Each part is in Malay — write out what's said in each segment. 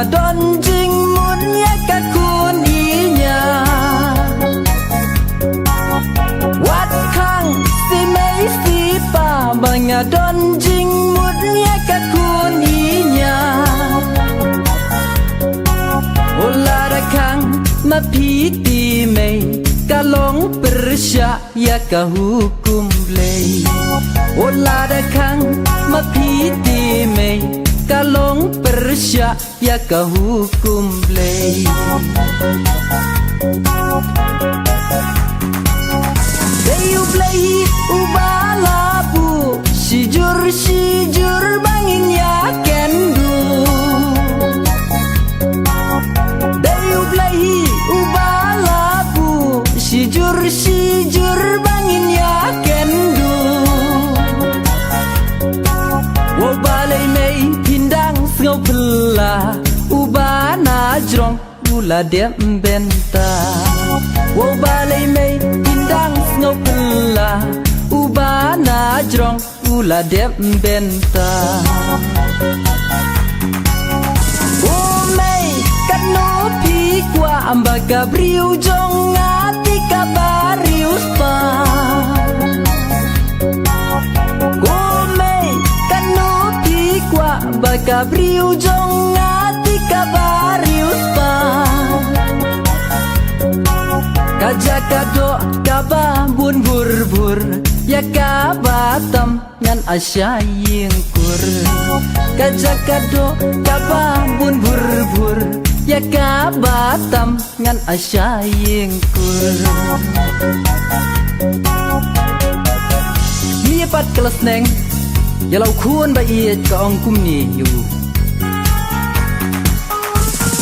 Bangadon jing munya kakun inya Wat kang si mei si pa Bangadon jing munya kakun inya Olara kang mapiti mei Kalong persya ya ka hukum lei Olara kang mapiti mei Kalong persya ya ka hukum lei Kayu play ubalabu Sijur bangin ya kendu Kayu play ubalabu Sijur bangin ya kendu Wo balai mei pindang ngau pela ubana jrong gula dem benta Wo balai mei pindang ngau pela ubana jrong gula dem benta Wo mei kanu pi kwa ambaga briu jong ati kabariu spa Wo mei kanu pi kwa Baka briu jong ati kabariu spa Kaja kado kaba bun bur Ya kabatam ngan asya yingkur Kaja kado kaba bun bur Ya kabatam ngan asya yingkur Ni pat kelas neng Ya lau kun ba iya ka ong kum ni yu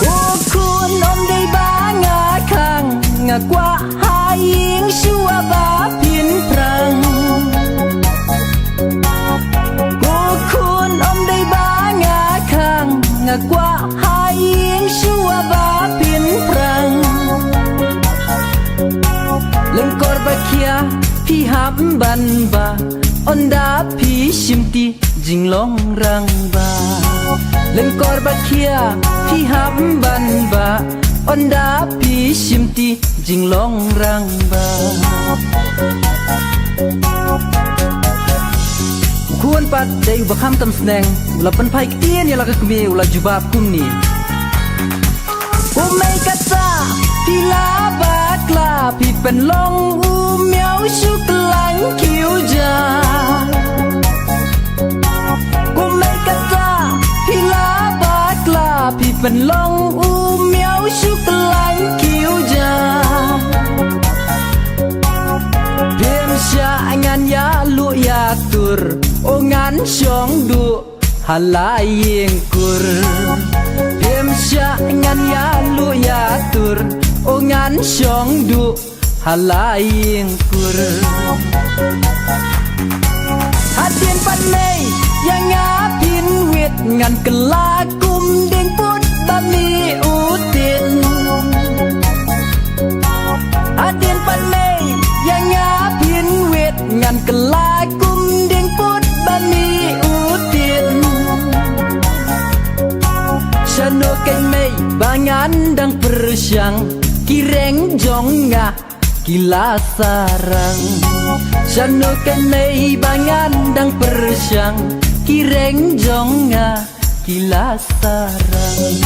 O kun om day ba nga kang Nga kwa haying shua ba pin prang O kun om day ba nga kang Nga kwa haying shua ba pin prang Lengkor ba kia pi hamban ba Onda pi shimti jinglong rang ba Lengkor ba kia pi hamban ba Onda pi shimti jinglong rang ba Kuan pat day bakam tam sneng Ula panpai kitien ya laga kumi ula jubab kumni Umay kata pila bakla pi penlong umyaw syuklang kiuja Umay kata pila bakla pi penlong umyaw syuklang kiuja Bim sya ngan ya lu ya tur o ngan syong du halaying kur Bim sya ngan ya lu ya tur o ngan syong du halaying kur Hadin pan mei yang ngapin wit ngan kelakum ding put bami utin Hadin pan mei yang ngapin wit ngan kelakum ding put bami utin Shano kai mei bangan dang persyang kireng jong nga Kila sarang Shano kai mei bangan dang persyang Kireng jong nga Kila sarang